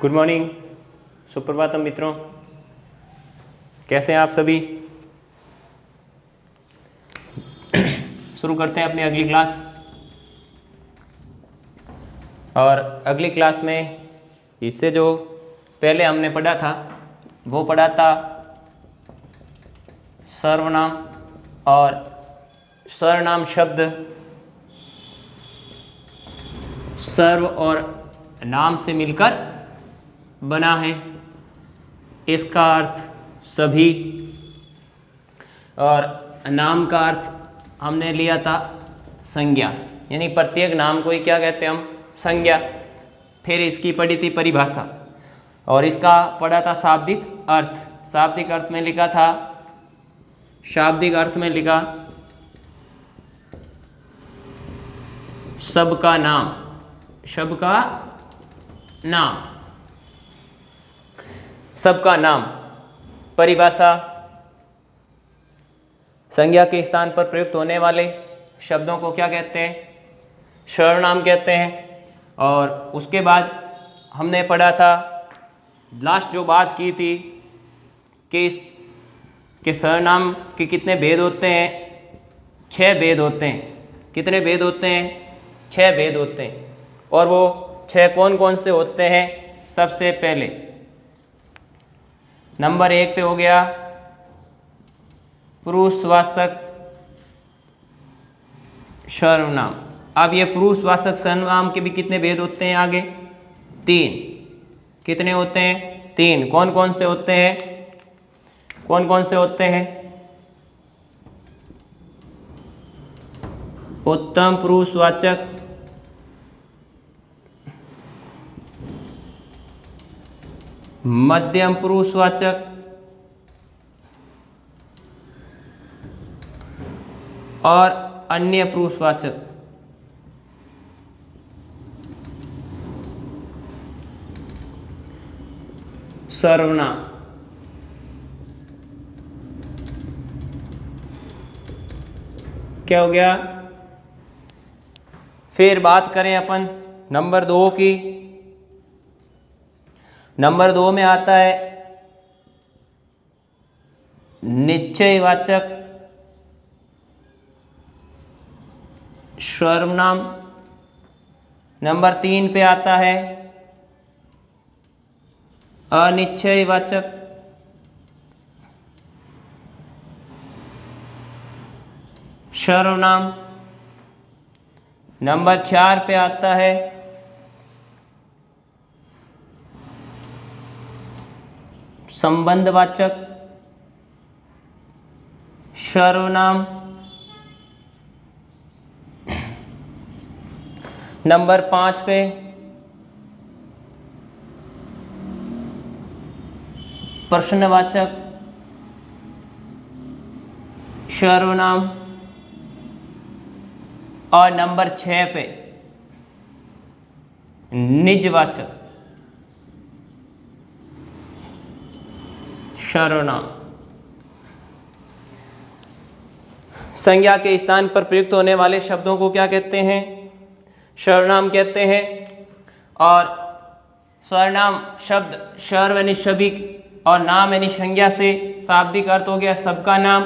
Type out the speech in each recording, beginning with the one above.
Good morning, Suprabhatam मित्रों। कैसे हैं आप सभी? शुरू करते हैं अपनी अगली क्लास। और अगली क्लास में इससे जो पहले हमने पढ़ा था वो पढ़ा था सर्वनाम। और सर्वनाम शब्द सर्व और नाम से मिलकर बना है। इसका अर्थ सभी और नाम का अर्थ हमने लिया था संज्ञा, यानी प्रत्येक नाम को ही क्या कहते हैं हम? संज्ञा। फिर इसकी पढ़ी थी परिभाषा और इसका पढ़ा था शाब्दिक अर्थ। शाब्दिक अर्थ में लिखा था, शाब्दिक अर्थ में लिखा सबका नाम, सबका नाम, सबका नाम। परिभाषा संज्ञा के स्थान पर प्रयुक्त होने वाले शब्दों को क्या कहते हैं? सर्वनाम कहते हैं। और उसके बाद हमने पढ़ा था, लास्ट जो बात की थी कि सर्वनाम के कितने भेद होते हैं? 6 भेद होते हैं। कितने भेद होते हैं? 6 भेद होते हैं। और वो 6 कौन कौन से होते हैं? सबसे पहले नंबर 1 पे हो गया पुरुषवाचक सर्वनाम। अब ये पुरुषवाचक सर्वनाम के भी कितने भेद होते हैं? आगे 3। कितने होते हैं? 3। कौन कौन से होते हैं? कौन कौन से होते हैं? उत्तम पुरुषवाचक, मध्यम पुरुषवाचक और अन्य पुरुषवाचक। सर्वनाम। क्या हो गया? फिर बात करें अपन नंबर 2 की। नंबर 2 में आता है निश्चयवाचक सर्वनाम। नंबर 3 पे आता है अनिश्चयवाचक सर्वनाम। नंबर 4 पे आता है संबंधवाचक सर्वनाम। नंबर 5 पे प्रश्नवाचक सर्वनाम। और नंबर 6 पे निजवाचक सर्वनाम। संज्ञा के स्थान पर प्रयुक्त होने वाले शब्दों को क्या कहते हैं? सर्वनाम कहते हैं। और सर्वनाम शब्द सर्व यानी सभी और नाम यानी संज्ञा से शाब्दिक अर्थ हो गया सबका नाम।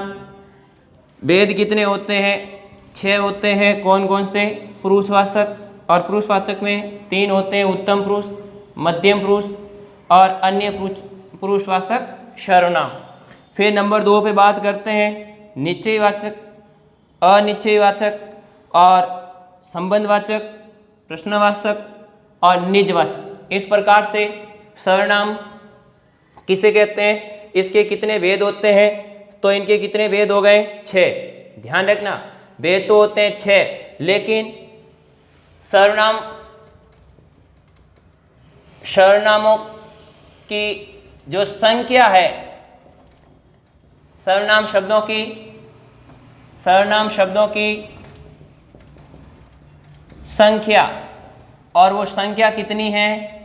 भेद कितने होते हैं? 6 होते हैं। कौन कौन से? पुरुषवाचक, और पुरुषवाचक में 3 होते हैं, उत्तम पुरुष, मध्यम पुरुष और अन्य पुरुषवाचक सर्वनाम। फिर नंबर 2 पे बात करते हैं निश्चयवाचक, अनिश्चयवाचक और संबंधवाचक, प्रश्नवाचक और निजवाचक। इस प्रकार से सर्वनाम किसे कहते हैं? इसके कितने भेद होते हैं? तो इनके कितने भेद हो गए? 6। ध्यान रखना, भेद तो होते हैं 6, लेकिन सर्वनामों की जो संख्या है, सर्वनाम शब्दों की संख्या, और वो संख्या कितनी है?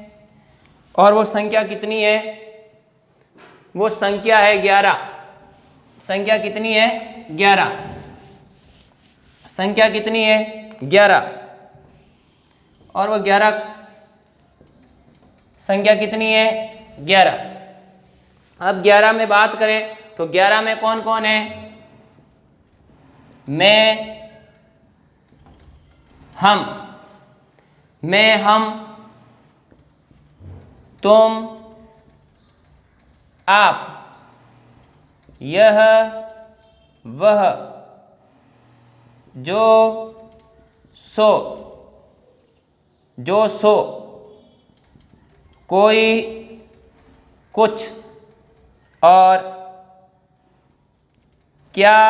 वो संख्या है 11। संख्या कितनी है? 11। संख्या कितनी है? 11। और वो 11 संख्या कितनी है? 11। अब 11 में बात करें तो 11 में कौन कौन है? मैं, हम, तुम, आप, यह, वह, जो, सो, कोई, कुछ और क्या,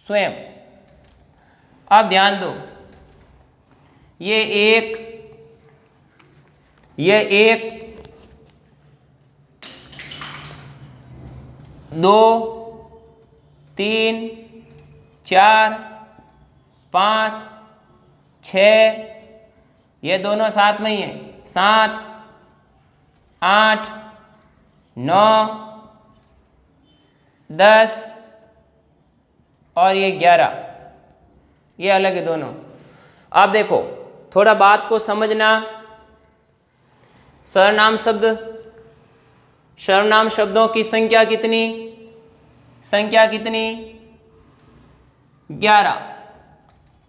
स्वयं। अब ध्यान दो, ये एक, 2, 3, 4, 5, 6, ये दोनों साथ में ही है, 7, 8, 9, 10 और ये 11, ये अलग है दोनों। आप देखो, थोड़ा बात को समझना। सर्वनाम शब्दों की संख्या कितनी? 11।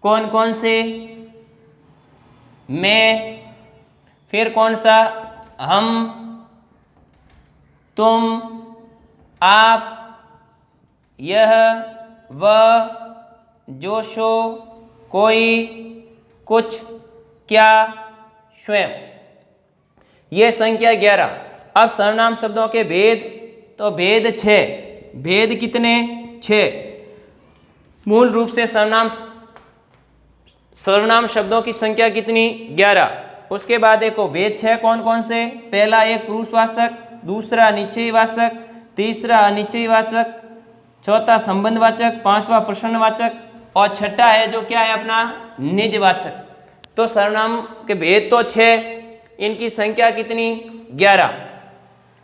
कौन कौन से? मैं, फिर कौन सा? हम, तुम, आप, यह, वह, जो, सो, कोई, कुछ, क्या, स्वयं। ये संख्या 11। अब सर्वनाम शब्दों के भेद, तो भेद 6। भेद कितने? 6। मूल रूप से सर्वनाम शब्दों की संख्या कितनी? 11। उसके बाद देखो भेद 6 कौन कौन से? पहला एक पुरुषवाचक, दूसरा निश्चयवाचक, तीसरा अनिश्चयवाचक, चौथा संबंधवाचक, पांचवा प्रश्नवाचक और छठा है जो क्या है अपना? निजवाचक। तो सर्वनाम के भेद तो 6, इनकी संख्या कितनी? 11।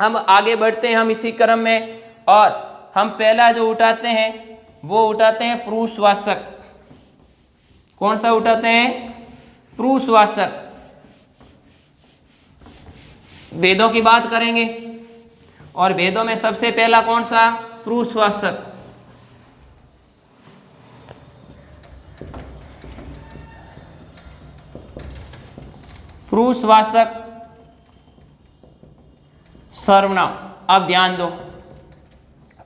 हम आगे बढ़ते हैं हम इसी क्रम में, और हम पहला जो उठाते हैं वो उठाते हैं पुरुषवाचक। कौन सा उठाते हैं? पुरुषवाचक। भेदों की बात करेंगे और भेदों में सबसे पहला कौन सा? पुरुषवाचक। पुरुषवाचक सर्वनाम। अब ध्यान दो,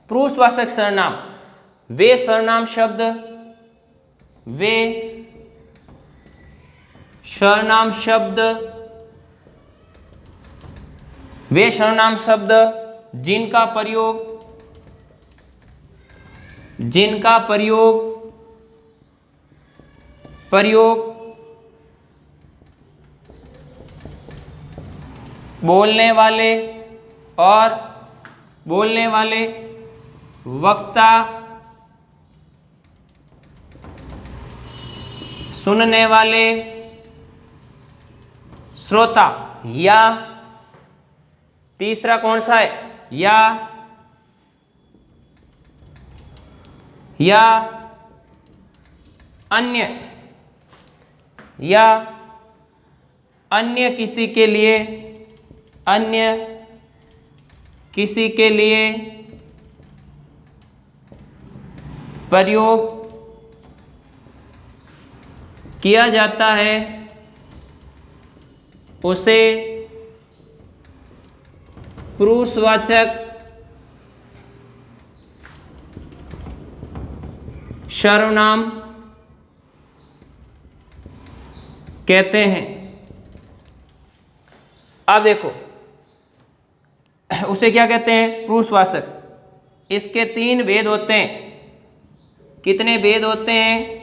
पुरुषवाचक सर्वनाम वे सर्वनाम शब्द जिनका प्रयोग बोलने वाले वक्ता, सुनने वाले श्रोता, या तीसरा कौन सा है? या अन्य किसी के लिए प्रयोग किया जाता है, उसे पुरुषवाचक सर्वनाम कहते हैं। अब देखो, उसे क्या कहते हैं? पुरुषवाचक। इसके 3 भेद होते हैं। कितने भेद होते हैं?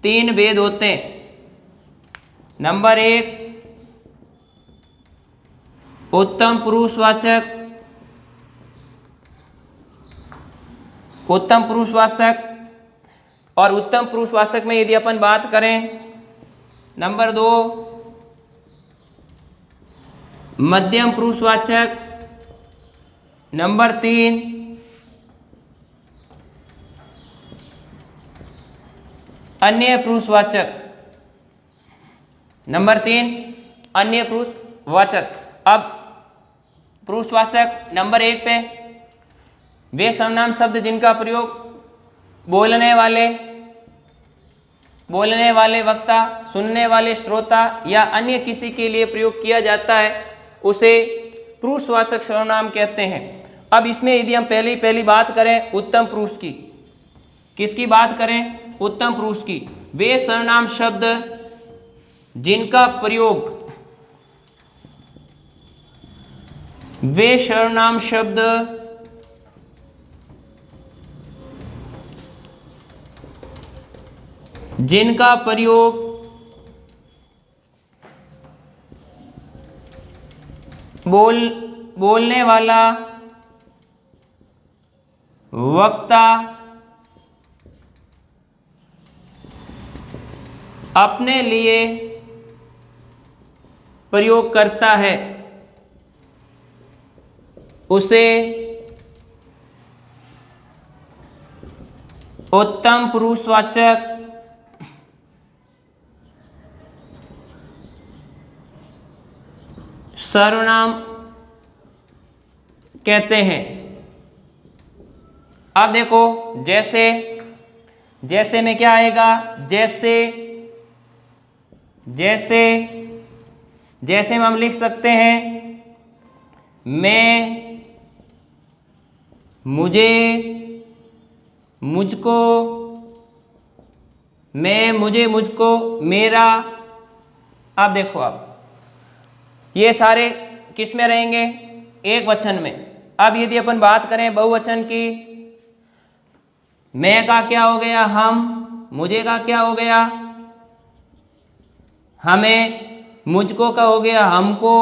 3 भेद होते हैं। नंबर 1, उत्तम पुरुषवाचक। और उत्तम पुरुषवाचक में यदि अपन बात करें, नंबर 2 मध्यम पुरुषवाचक, नंबर 3 अन्य पुरुषवाचक। नंबर 3 अन्य वाचक। अब पुरुषवाचक नंबर 1 पे वे सर्वनाम शब्द जिनका प्रयोग बोलने वाले वक्ता, सुनने वाले श्रोता या अन्य किसी के लिए प्रयोग किया जाता है उसे पुरुषवाचक सर्वनाम कहते हैं। अब इसमें यदि हम पहली बात करें उत्तम पुरुष की, किसकी बात करें? उत्तम पुरुष की। वे सर्वनाम शब्द जिनका प्रयोग बोलने वाला वक्ता अपने लिए प्रयोग करता है उसे उत्तम पुरुषवाचक सर्वनाम कहते हैं। अब देखो जैसे में क्या आएगा? जैसे में हम लिख सकते हैं मैं, मुझे, मुझको, मैं, मुझे, मुझको, मेरा। अब देखो अब ये सारे किस में रहेंगे? एक वचन में। अब यदि अपन बात करें बहुवचन की, मैं का क्या हो गया? हम। मुझे का क्या हो गया? हमें। मुझको का हो गया हमको,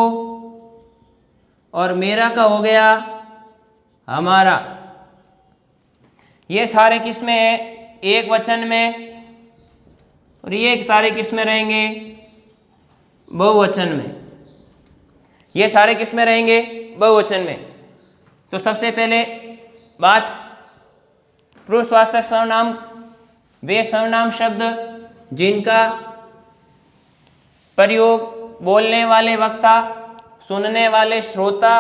और मेरा का हो गया हमारा। ये सारे किस में है? एक वचन में, और ये सारे किस में रहेंगे? बहुवचन में। ये सारे किस में रहेंगे? बहुवचन में। तो सबसे पहले बात, पुरुषवाचक सर्वनाम वे सर्वनाम शब्द जिनका प्रयोग बोलने वाले वक्ता, सुनने वाले श्रोता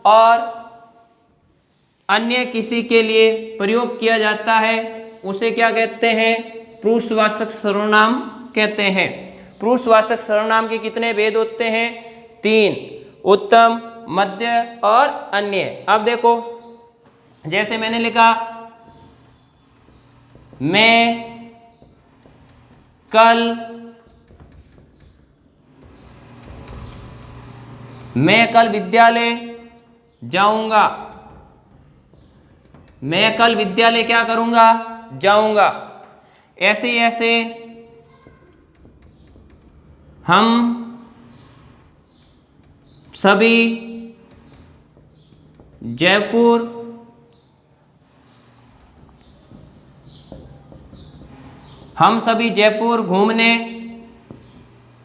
और अन्य किसी के लिए प्रयोग किया जाता है उसे क्या कहते हैं? पुरुषवाचक सर्वनाम कहते हैं। पुरुषवाचक सर्वनाम के कितने भेद होते हैं? 3, उत्तम, मध्य और अन्य। अब देखो जैसे मैंने लिखा मैं कल विद्यालय जाऊंगा। मैं कल विद्यालय क्या करूंगा? जाऊंगा। ऐसे हम सभी जयपुर घूमने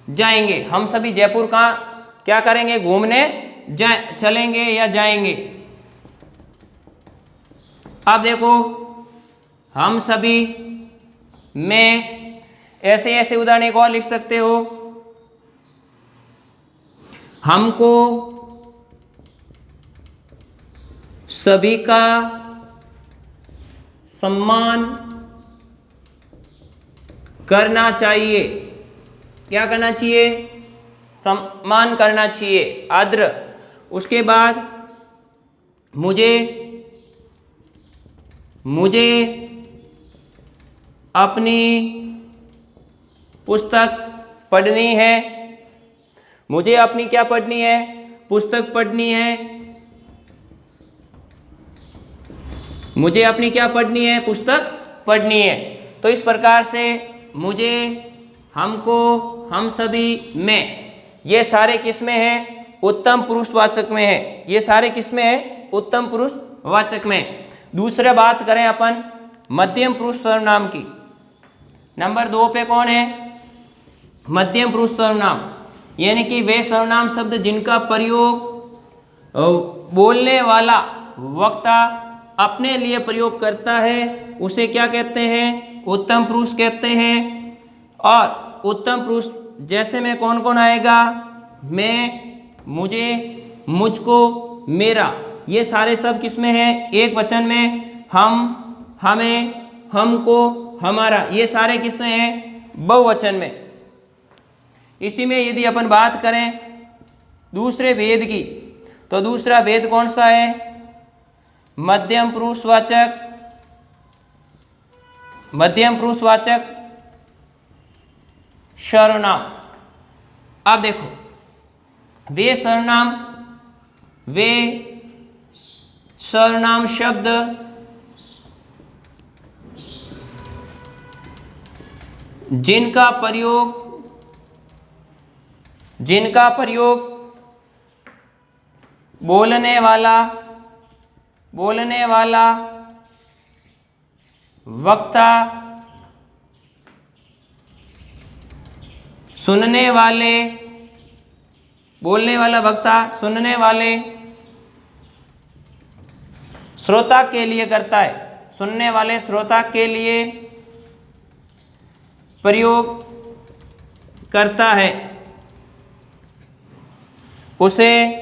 जाएंगे। हम सभी जयपुर का क्या करेंगे? घूमने चलेंगे या जाएंगे। अब देखो हम सभी में ऐसे उदाहरण एक और लिख सकते हो। हमको सभी का सम्मान करना चाहिए। क्या करना चाहिए? सम्मान करना चाहिए, आदर। उसके बाद मुझे अपनी पुस्तक पढ़नी है। मुझे अपनी क्या पढ़नी है? पुस्तक पढ़नी है। मुझे अपनी क्या पढ़नी है? पुस्तक पढ़नी है। तो इस प्रकार से मुझे, हमको, हम सभी, में, ये सारे किस में हैं? उत्तम पुरुषवाचक में है। ये सारे किस में है? उत्तम पुरुषवाचक में। दूसरा बात करें अपन मध्यम पुरुष सर्वनाम की। नंबर 2 पे कौन है? मध्यम पुरुष सर्वनाम, यानी कि वे सर्वनाम शब्द जिनका प्रयोग बोलने वाला वक्ता अपने लिए प्रयोग करता है उसे क्या कहते हैं? उत्तम पुरुष कहते हैं। और उत्तम पुरुष जैसे में कौन कौन आएगा? मैं, मुझे, मुझको, मेरा, ये सारे शब्द किसमें हैं? एक वचन में। हम, हमें, हमको, हमारा, ये सारे किसमें हैं? बहुवचन में। इसी में यदि अपन बात करें दूसरे भेद की, तो दूसरा भेद कौन सा है? मध्यम पुरुषवाचक, मध्यम पुरुषवाचक सर्वनाम। अब देखो, वे सर्वनाम शब्द जिनका प्रयोग बोलने वाला वक्ता, सुनने वाले, बोलने वाला वक्ता सुनने वाले श्रोता के लिए करता है, सुनने वाले श्रोता के लिए प्रयोग करता है, उसे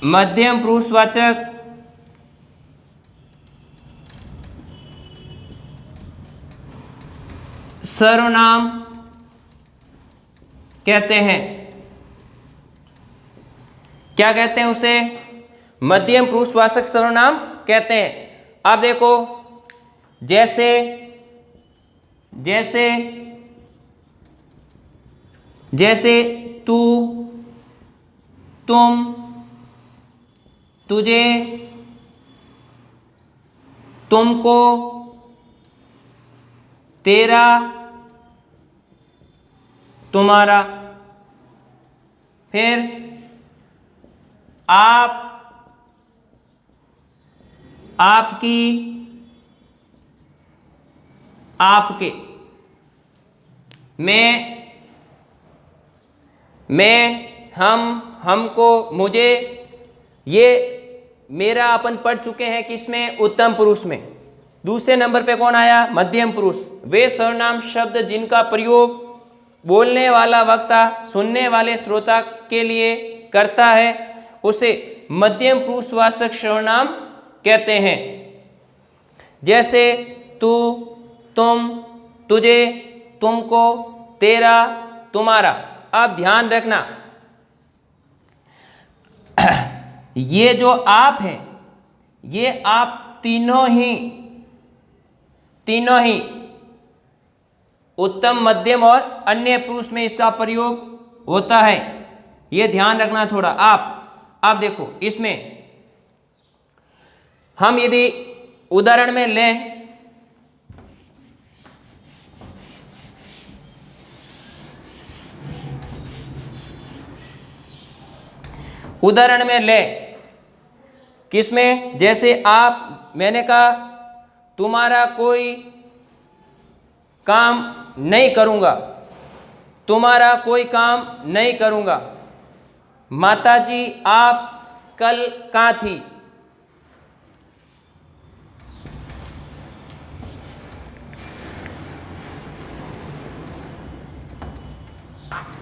मध्यम पुरुषवाचक सर्वनाम कहते हैं। क्या कहते हैं उसे? मध्यम पुरुषवाचक सर्वनाम कहते हैं। अब देखो, जैसे जैसे जैसे तू, तुम, तुझे, तुमको, तेरा, तुम्हारा। फिर आप, आपकी, आपके। मैं, हम, हमको, मुझे, ये मेरा अपन पढ़ चुके हैं किसमें? उत्तम पुरुष में। दूसरे नंबर पे कौन आया? मध्यम पुरुष। वे सर्वनाम शब्द जिनका प्रयोग बोलने वाला वक्ता सुनने वाले श्रोता के लिए करता है, उसे मध्यम पुरुषवाचक सर्वनाम कहते हैं। जैसे तू, तुम, तुझे, तुमको, तेरा, तुम्हारा। आप ध्यान रखना, ये जो आप है, ये आप तीनों ही उत्तम, मध्यम और अन्य पुरुष में इसका प्रयोग होता है। ये ध्यान रखना थोड़ा। आप देखो, इसमें हम यदि उदाहरण में लें, किसमें? जैसे आप, मैंने कहा तुम्हारा कोई काम नहीं करूंगा, तुम्हारा कोई काम नहीं करूंगा। माताजी, आप कल कहाँ थी?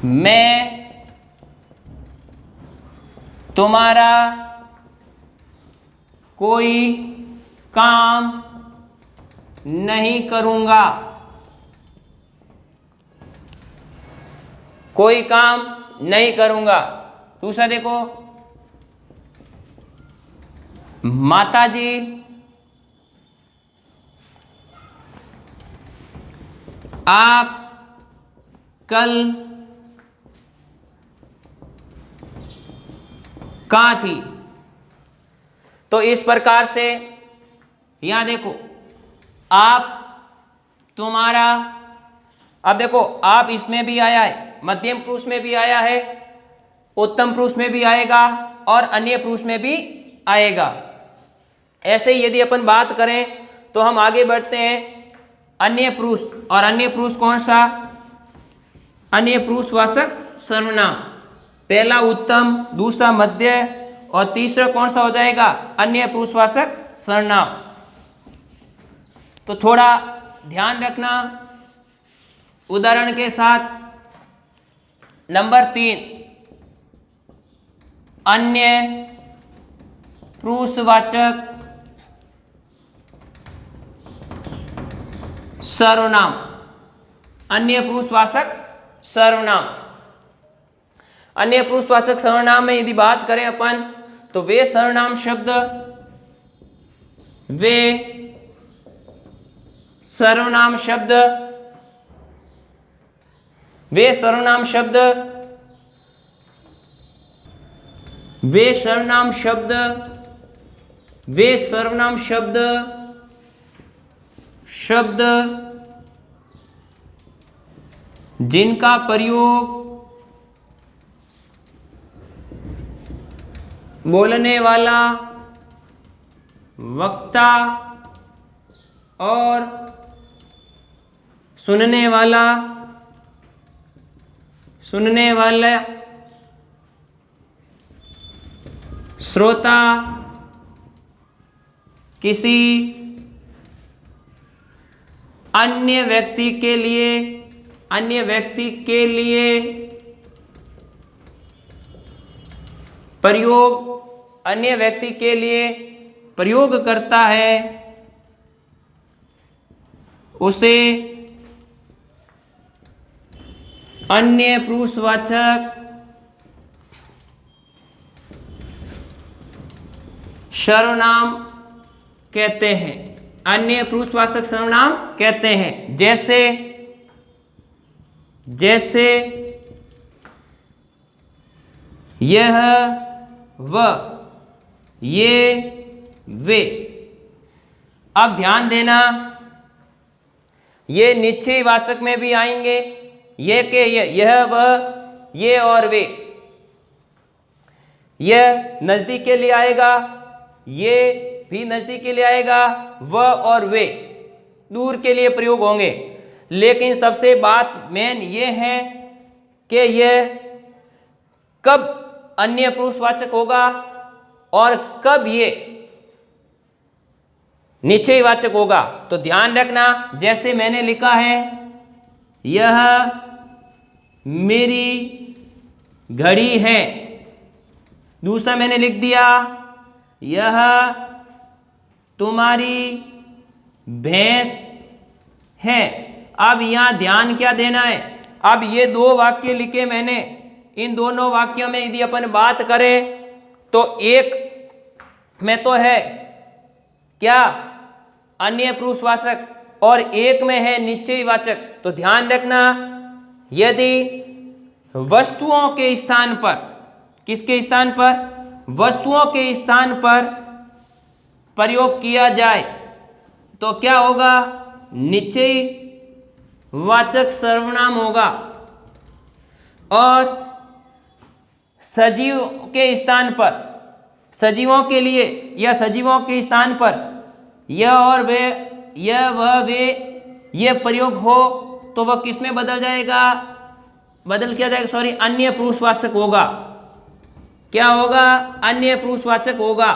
मैं तुम्हारा कोई काम नहीं करूंगा, कोई काम नहीं करूंगा। दूसरा देखो, माताजी, आप कल कहाँ थी? तो इस प्रकार से यहां देखो, आप, तुम्हारा। अब देखो, आप इसमें भी आया है, मध्यम पुरुष में भी आया है, उत्तम पुरुष में भी आएगा और अन्य पुरुष में भी आएगा। ऐसे ही यदि अपन बात करें तो हम आगे बढ़ते हैं अन्य पुरुष। और अन्य पुरुष कौन सा? अन्य पुरुषवाचक सर्वनाम। पहला उत्तम, दूसरा मध्य और तीसरा कौन सा हो जाएगा? अन्य पुरुषवाचक सर्वनाम। तो थोड़ा ध्यान रखना, उदाहरण के साथ नंबर 3, अन्य पुरुषवाचक सर्वनाम। अन्य पुरुषवाचक सर्वनाम। अन्य पुरुषवाचक सर्वनाम में यदि बात करें अपन, तो वे सर्वनाम शब्द, वे सर्वनाम शब्द, वे सर्वनाम शब्द, वे सर्वनाम शब्द, वे सर्वनाम शब्द, शब्द जिनका प्रयोग बोलने वाला, वक्ता और सुनने वाला श्रोता किसी अन्य व्यक्ति के लिए प्रयोग करता है, उसे अन्य पुरुषवाचक सर्वनाम कहते हैं। अन्य पुरुषवाचक सर्वनाम कहते हैं। जैसे यह, वह, ये, वे। अब ध्यान देना, ये निश्चयी वाचक में भी आएंगे, ये के ये, यह, वह, ये और वे। यह नजदीक के लिए आएगा, ये भी नजदीक के लिए आएगा, वह और वे दूर के लिए प्रयोग होंगे। लेकिन सबसे बात मेन ये है कि यह कब अन्य पुरुषवाचक होगा और कब ये निश्चयी वाचक होगा। तो ध्यान रखना, जैसे मैंने लिखा है, यह मेरी घड़ी है। दूसरा मैंने लिख दिया, यह तुम्हारी भैंस है। अब यहां ध्यान क्या देना है, अब ये दो वाक्य लिखे मैंने, इन दोनों वाक्यों में यदि अपन बात करें तो एक में तो है क्या अन्य पुरुषवाचक और एक में है निश्चयी वाचक। तो ध्यान रखना, यदि वस्तुओं के स्थान पर, किसके स्थान पर, वस्तुओं के स्थान पर प्रयोग किया जाए तो क्या होगा, निश्चयी वाचक सर्वनाम होगा। और सजीव के स्थान पर, सजीवों के लिए या सजीवों के स्थान पर यह और वे, यह, वह, वे, यह प्रयोग हो तो वह किस में बदल जाएगा, अन्य पुरुषवाचक होगा। क्या होगा, अन्य पुरुषवाचक होगा।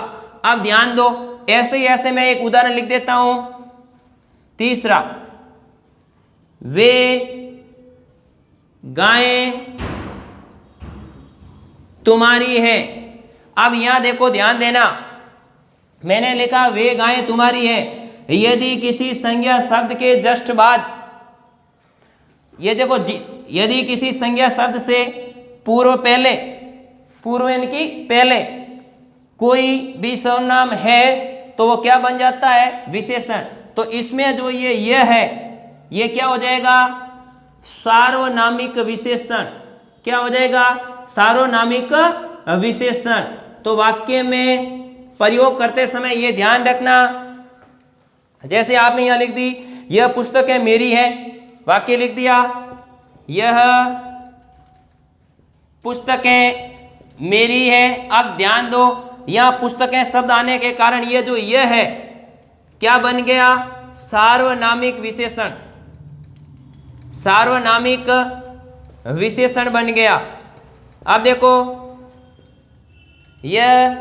अब ध्यान दो, ऐसे ही ऐसे मैं एक उदाहरण लिख देता हूं। तीसरा, वे गायें तुम्हारी है। अब यहां देखो, ध्यान देना, मैंने लिखा वे गायें तुम्हारी है। यदि किसी संज्ञा शब्द के जस्ट बाद, ये देखो, यदि किसी संज्ञा शब्द से पूर्व यानी पहले कोई भी सर्वनाम है तो वो क्या बन जाता है, विशेषण। तो इसमें जो ये है, ये क्या हो जाएगा, सार्वनामिक विशेषण। क्या हो जाएगा, सार्वनामिक विशेषण। तो वाक्य में प्रयोग करते समय ये ध्यान रखना, जैसे आपने यहां लिख दी, यह पुस्तकें मेरी है, वाक्य लिख दिया, यह पुस्तकें मेरी है। अब ध्यान दो, यहां पुस्तकें शब्द आने के कारण ये जो यह है क्या बन गया, सार्वनामिक विशेषण। सार्वनामिक विशेषण बन गया। अब देखो, यह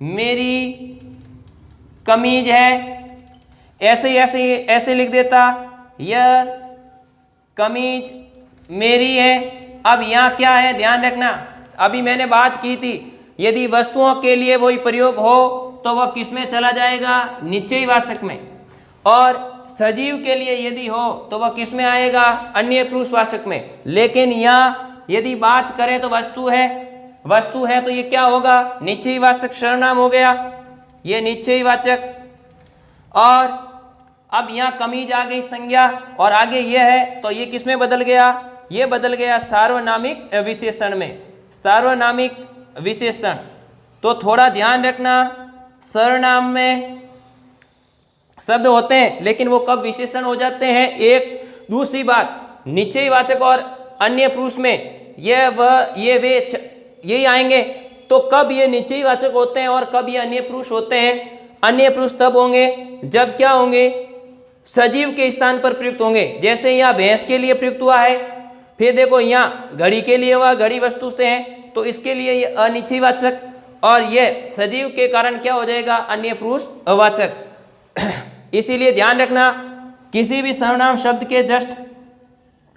मेरी कमीज है, ऐसे लिख देता, यह कमीज मेरी है। अब यहाँ क्या है, ध्यान रखना, अभी मैंने बात की थी, यदि वस्तुओं के लिए वही प्रयोग हो तो वह किस में चला जाएगा, निश्चयवाचक में, और सजीव के लिए यदि हो तो वह किस में आएगा, अन्य पुरुषवाचक में। लेकिन यहाँ यदि बात करें तो वस्तु है तो ये क्या होगा, निश्चयवाचक सर्वनाम हो गया, ये निश्चयवाचक। और अब यहाँ कमीज आ गई संज्ञा, और आगे ये है तो ये किस में बदल गया, ये बदल गया सार्वनामिक विशेषण में, सार्वनामिक विशेषण। तो थोड़ा ध्यान रखना, सर्वनाम में शब्द होते हैं लेकिन वो कब विशेषण हो जाते हैं। एक दूसरी बात, निश्चयवाचक और अन्य पुरुष में यही आएंगे, तो कब ये निश्चयवाचक होते हैं और कब ये अन्य पुरुष होते हैं। अन्य पुरुष तब होंगे जब क्या होंगे, सजीव के स्थान पर प्रयुक्त होंगे। जैसे यहाँ भैंस के लिए प्रयुक्त हुआ है, फिर देखो यहाँ घड़ी के लिए हुआ, घड़ी वस्तु से है तो इसके लिए ये अनिश्चयवाचक, और ये सजीव के कारण क्या हो जाएगा, अन्य पुरुष वाचक। इसीलिए ध्यान रखना, किसी भी सर्वनाम शब्द के जस्ट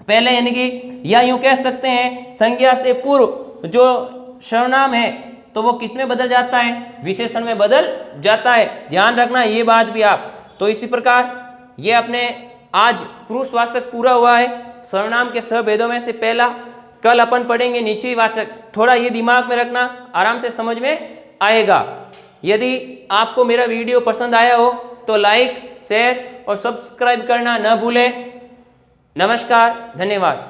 पहले यानी कि, या यूं कह सकते हैं संज्ञा से पूर्व जो सर्वनाम है तो वो किस में बदल जाता है, विशेषण में बदल जाता है। ध्यान रखना ये बात भी आप। तो इसी प्रकार ये अपने आज पुरुषवाचक पूरा हुआ है, सर्वनाम के सबभेदों में से पहला। कल अपन पढ़ेंगे निश्चयवाचक। थोड़ा ये दिमाग में रखना, आराम से समझ में आएगा। यदि आपको मेरा वीडियो पसंद आया हो तो लाइक, शेयर और सब्सक्राइब करना न भूलें। नमस्कार, धन्यवाद।